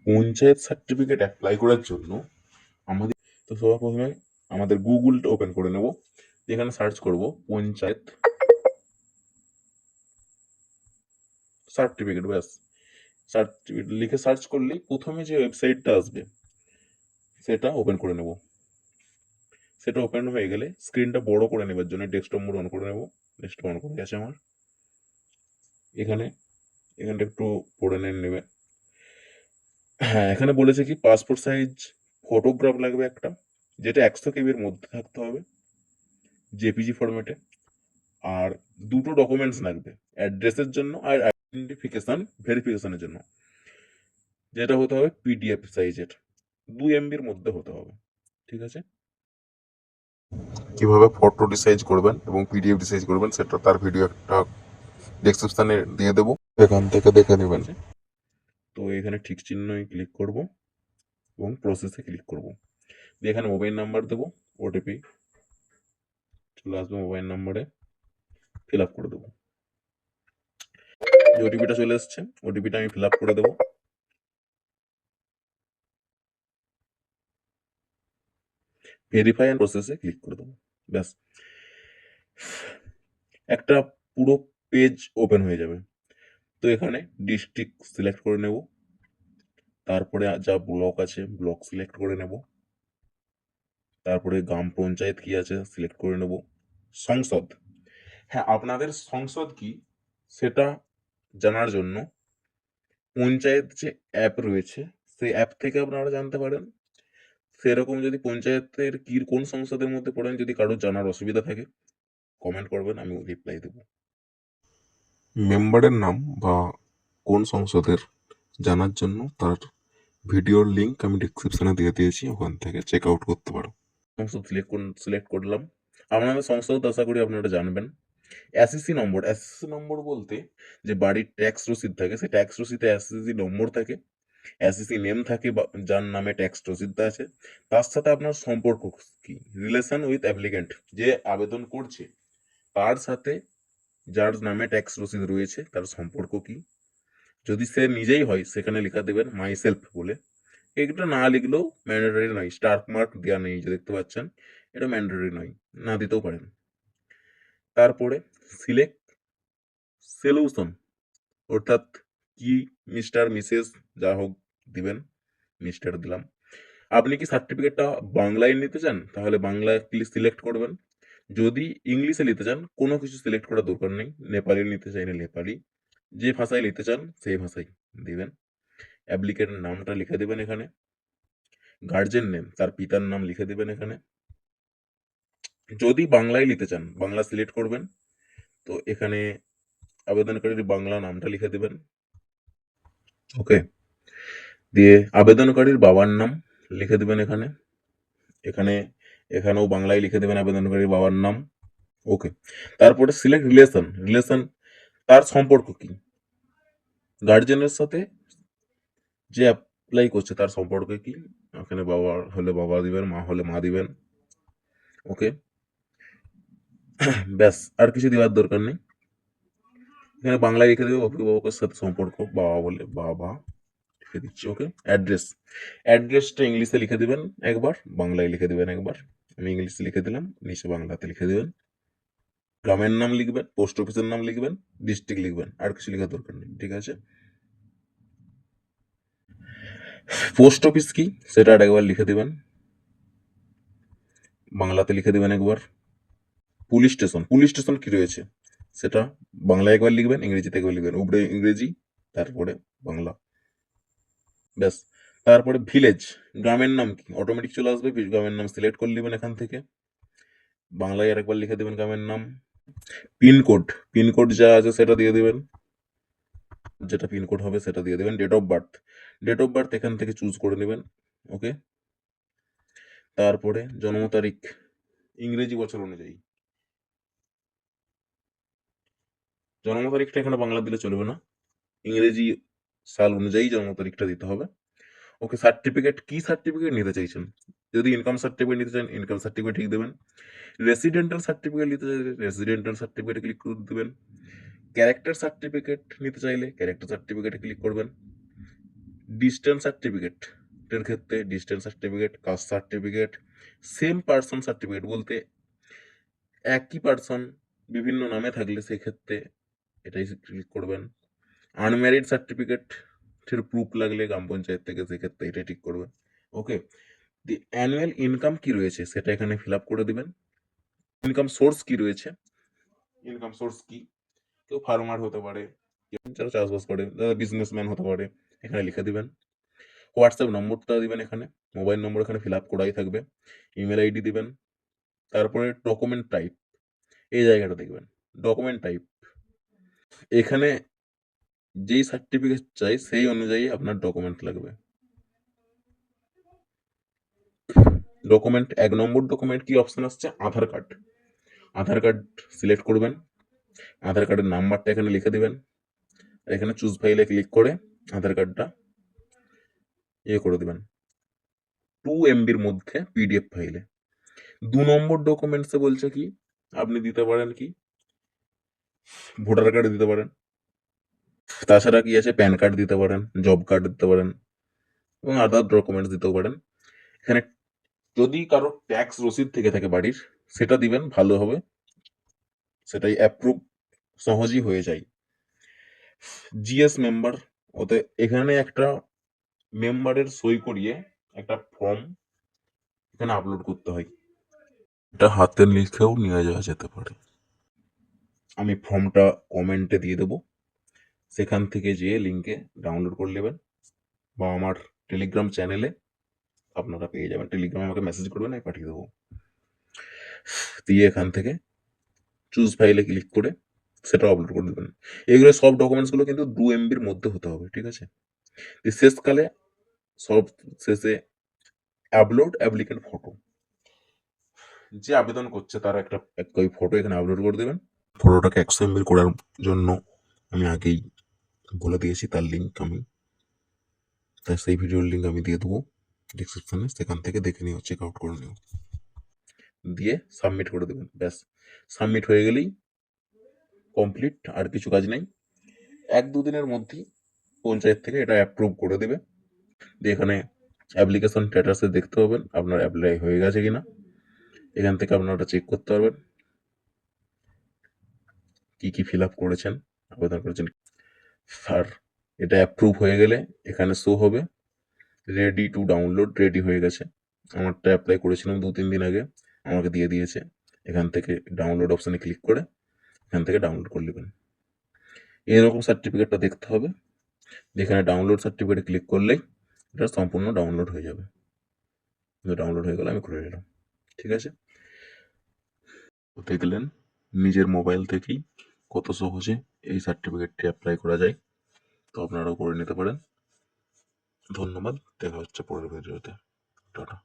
Panchayat certificate apply করার জন্য আমাদের তো সবার প্রথমে আমাদের গুগলটা ওপেন করে নেব। এখানে সার্চ করব পঞ্চায়েত সার্টিফিকেট, ব্যাস সার্টিফিকেট লিখে সার্চ করলেই প্রথমে যে ওয়েবসাইটটা আসবে সেটা ওপেন করে নেব। সেটা ওপেন হয়ে গেলে স্ক্রিনটা বড় করে নেবার জন্য ডেস্কটপ মোড অন করে নেব। ডেস্কটপ অন করে গেছে আমার। এখানটা একটু পড়ে নেবে। হ্যাঁ, এখানে বলেছে কি পাসপোর্ট সাইজ ফটোগ্রাফ লাগবে একটা, যেটা 100 কেবির মধ্যে থাকতে হবে জেপিজি ফরম্যাটে। আর দুটো ডকুমেন্টস লাগবে, অ্যাড্রেসের জন্য আর আইডেন্টিফিকেশন ভেরিফিকেশনের জন্য, যেটা হতে হবে পিডিএফ সাইজের 2 MBর মধ্যে হতে হবে। ঠিক আছে, কিভাবে ফটো রিসাইজ করবেন এবং পিডিএফ রিসাইজ করবেন সেটা তার ভিডিও একটা ডেসক্রিপশনে দিয়ে দেবো, এখান থেকে দেখে নেবেন। তো এখানে ঠিক চিহ্নই ক্লিক করব এবং প্রসেসে ক্লিক করব। দিয়ে এখানে মোবাইল নাম্বার দেবো, ওটিপি চলে আসবে মোবাইল নাম্বারে, ফিল আপ করে দেবো। যে ওটিপিটা চলে এসছে, ওটিপিটা আমি ফিল আপ করে দেবো। ভেরিফাই অ্যান্ড প্রসেসে ক্লিক করে দেবো, ব্যাস একটা পুরো পেজ ওপেন হয়ে যাবে। তো এখানে ডিস্ট্রিক্ট সিলেক্ট করে নেব, তারপরে যা ব্লক আছে ব্লক সিলেক্ট করে নেব, তারপরে গ্রাম পঞ্চায়েত কি আছে সিলেক্ট করে নেব। সংসদ, হ্যাঁ আপনাদের সংসদ কি সেটা জানার জন্য পঞ্চায়েত যে অ্যাপ রয়েছে সেই অ্যাপ থেকে আপনারা জানতে পারেন। সেরকম যদি পঞ্চায়েতের কি কোন সংসদের মধ্যে পড়েন যদি কারোর জানার অসুবিধা থাকে কমেন্ট করবেন, আমি রিপ্লাই দেব। মেম্বারের নাম বা কোন সংসদের জানার জন্য তার ভিডিওর লিঙ্ক আমি ডিসক্রিপশনে দিয়ে দিয়েছি, ওখান থেকে চেক আউট করতে পারো। সংসদ সিলেক্ট করলাম। আপনাদের সংসদ আশা করি আপনারা জানবেন। এসএসসি নম্বর বলতে যে বাড়ির ট্যাক্স রসিদ থাকে সেই ট্যাক্স রসিদে এসএসসি নম্বর থাকে, এসএসসি নেম থাকে যার নামে ট্যাক্স রসিদটা আছে, তার সাথে আপনার সম্পর্ক কি, রিলেশন উইথ অ্যাপ্লিকেন্ট, যে আবেদন করছে তার সাথে যার নামে ট্যাক্স রসিদ রয়েছে তার সম্পর্ক কি। যদি সে নিজেই হয় সেখানে লেখা দেবেন মাই সেলফ বলে। এটা না লিখলেও ম্যান্ডেটরি নয়, স্টার মার্ক দেওয়া নেই যে দেখতে পাচ্ছেন, এটা ম্যান্ডেটরি নয়, না দিতেও পারেন। তারপরে সিলেক্ট সলিউশন, অর্থাৎ কি মিস্টার মিসেস যা হোক দিবেন, মিস্টার দিলাম। আপনি কি সার্টিফিকেটটা বাংলায় নিতে চান তাহলে বাংলা সিলেক্ট করবেন, যদি ইংলিশে নিতে চান কোনো কিছু সিলেক্ট করার দরকার নেই, নেপালি নিতে চাইলে নেপালি, যে ভাষায় নিতে চান সেই ভাষায় দিবেন। অ্যাপ্লিকেন্টের নামটা লিখে দেবেন এখানে, গার্জেন নেম তার পিতার নাম লিখে দেবেন এখানে। যদি বাংলায় নিতে চান বাংলা সিলেক্ট করবেন, তো এখানে আবেদনকারীর বাংলা নামটা লিখে দেবেন। ওকে, দিয়ে আবেদনকারীর বাবার নাম লিখে দেবেন এখানে, এখানে এখানেও বাংলায় লিখে দেবেন আবেদনকারীর বাবার নাম। ওকে, তারপরে সিলেক্ট রিলেশন তার সম্পর্ক কি, গার্জেনের সাথে যে অ্যাপ্লাই করছে তার সম্পর্কে কি, এখানে বাবা হলে বাবা দিবেন, মা হলে মা দিবেন। ওকে, ব্যাস আর কিছু দেওয়ার দরকার নেই। এখানে বাংলায় লিখে দেবে অভিভাবকের সাথে সম্পর্ক, বাবা বলে বাবা লিখে দিচ্ছি। ওকে, অ্যাড্রেসটা ইংলিশে লিখে দিবেন একবার, বাংলায় লিখে দিবেন একবার। আমি ইংলিশে লিখে দিলাম, নিচে বাংলাতে লিখে দিবেন। গ্রামের নাম লিখবেন, পোস্ট অফিসের নাম লিখবেন, ডিস্ট্রিক্ট লিখবেন, আর কিছু লেখার দরকার নেই। ঠিক আছে, পোস্ট অফিস কি সেটা আর একবার লিখে দিবেন, বাংলাতে লিখে দিবেন একবার। পুলিশ স্টেশন কি রয়েছে সেটা বাংলায় একবার লিখবেন, ইংরেজিতে একবার লিখবেন, উপরে ইংরেজি তারপরে বাংলা, ব্যাস। তারপরে ভিলেজ, গ্রামের নাম কি অটোমেটিক চলে আসবে, গ্রামের নাম সিলেক্ট করে নেবেন এখান থেকে, বাংলায় আরেকবার লিখে দেবেন গ্রামের নাম। পিনকোড যা আছে সেটা দিয়ে দেবেন, যেটা পিনকোড হবে সেটা দিয়ে দেবেন। ডেট অফ বার্থ এখান থেকে চুজ করে নেবেন। ওকে, তারপরে জন্ম তারিখ ইংরেজি বছর অনুযায়ী, জন্ম তারিখটা এখানে বাংলা দিলে চলবে না, ইংরেজি সাল অনুযায়ী জন্ম তারিখটা দিতে হবে। ওকে, সার্টিফিকেট কি সার্টিফিকেট নিতে চাইছেন, যদি ইনকাম সার্টিফিকেট নিতে চান ইনকাম সার্টিফিকেট ঠিক দেবেন, রেসিডেন্টাল সার্টিফিকেট নিতে চাইলে রেসিডেন্টাল সার্টিফিকেটে ক্লিক করে দেবেন, ক্যারেক্টার সার্টিফিকেট নিতে চাইলে ক্যারেক্টার সার্টিফিকেটে ক্লিক করবেন, ডিস্টেন্স সার্টিফিকেটের ক্ষেত্রে distance certificate, caste certificate, same person certificate বলতে একই পার্সন বিভিন্ন নামে থাকলে সেক্ষেত্রে এটাই ক্লিক করবেন। আনম্যারিড সার্টিফিকেটের প্রুফ লাগলে গ্রাম পঞ্চায়েত থেকে সেক্ষেত্রে এটা ঠিক করবেন। ওকে, দি অ্যানুয়াল ইনকাম কি রয়েছে সেটা এখানে ফিল আপ করে দিবেন। ইনকাম সোর্স কি রয়েছে, ইনকাম সোর্স কি, কেউ ফার্মার হতে পারে, কেউ যারা চাষবাস করে, যারা বিজনেসম্যান হতে পারে, এখানে লিখে দিবেন। হোয়াটসঅ্যাপ নম্বরটা দিবেন এখানে, মোবাইল নম্বর এখানে ফিল আপ করাই থাকবে, ইমেল আইডি দিবেন। তারপরে ডকুমেন্ট টাইপ, এই জায়গাটা দেখবেন ডকুমেন্ট টাইপ, এখানে যেই সার্টিফিকেট চাই সেই অনুযায়ী আপনার ডকুমেন্ট লাগবে। ডকুমেন্ট 1 নম্বর ডকুমেন্ট কি অপশন আসছে, আধার কার্ড। আধার কার্ড সিলেক্ট করবেন, আধার কার্ডের নাম্বারটা এখানে লিখে দিবেন, এখানে চুজ ফাইলে ক্লিক করে আধার কার্ডটা করে দিবেন 2 MBর মধ্যে পিডিএফ ফাইলে। 2 নম্বর ডকুমেন্টসে বলছে কি আপনি দিতে পারেন কি ভোটার কার্ড দিতে পারেন, তাছাড়া কি আছে প্যান কার্ড দিতে পারেন, জব কার্ড দিতে পারেন এবং আদার ডকুমেন্টস দিতেও পারেন। এখানে যদি কারো ট্যাক্স রসিদ থেকে থাকে বাড়ির সেটা দিবেন, ভালো হবে, সেটাই অ্যাপ্রুভ সহজেই হয়ে যায়। জিএস মেম্বার, ওতে এখানে একটা মেম্বারের সই করিয়ে একটা ফর্ম এখানে আপলোড করতে হয়, এটা হাতে লিখেও নিয়ে যাওয়া যেতে পারে। আমি ফর্মটা কমেন্টে দিয়ে দেবো, সেখান থেকে যেয়ে লিঙ্কে ডাউনলোড করে নেবেন বা আমার টেলিগ্রাম চ্যানেলে আপনারা পেয়ে যাবেন। টেলিগ্রামে আমাকে মেসেজ করবেন, আমি পাঠিয়ে দেবো। দিয়ে এখান থেকে চুজ ফাইলে ক্লিক করে সেটা আপলোড করে দেবেন। এগুলো সব ডকুমেন্টসগুলো কিন্তু 2 MBর মধ্যে হতে হবে, ঠিক আছে। শেষকালে সব শেষে আপলোড অ্যাপ্লিকেন্ট ফটো, যে আবেদন করছে তার একটা ওই ফটো এখানে আপলোড করে দেবেন। ফটোটাকে 100 MB করার জন্য আমি আগেই বলে দিয়েছি, তার লিঙ্ক আমি সেই ভিডিওর লিঙ্ক আমি দিয়ে দেবো ডিসক্রিপশনে, সেখান থেকে দেখে নিও, চেক আউট করে নিও, দিয়ে সাবমিট করে দেবেন। ব্যাস, সাবমিট হয়ে গেলেই কমপ্লিট, আর কিছু কাজ নেই। 1-2 দিনের মধ্যেই পঞ্চায়েত থেকে এটা অ্যাপ্রুভ করে দেবে। দিয়ে এখানে অ্যাপ্লিকেশন স্ট্যাটাসে দেখতে পাবেন আপনার অ্যাপ্লাই হয়ে গেছে কিনা, এখান থেকে আপনারা চেক করতে পারবেন কি কি ফিল আপ করেছেন, আবেদন করেছেন। আর এটা অ্যাপ্রুভ হয়ে গেলে এখানে শো হবে রেডি টু ডাউনলোড, রেডি হয়ে গেছে। আমারটা অ্যাপ্লাই করেছিলাম 2-3 দিন আগে, আমাকে দিয়ে দিয়েছে। এখান থেকে ডাউনলোড অপশানে ক্লিক করে এখান থেকে ডাউনলোড করে নেবেন। এরকম সার্টিফিকেটটা দেখতে হবে, যেখানে ডাউনলোড সার্টিফিকেটে ক্লিক করলেই এটা সম্পূর্ণ ডাউনলোড হয়ে যাবে। ডাউনলোড হয়ে গেলে আমি করে নিলাম, ঠিক আছে। দেখলেন নিজের মোবাইল থেকেই কত সহজে এই সার্টিফিকেটটি অ্যাপ্লাই করা যায়, তো আপনারাও করে নিতে পারেন। ধন্যবাদ, দেখা হচ্ছে পরের ভিডিওতে, টাটা।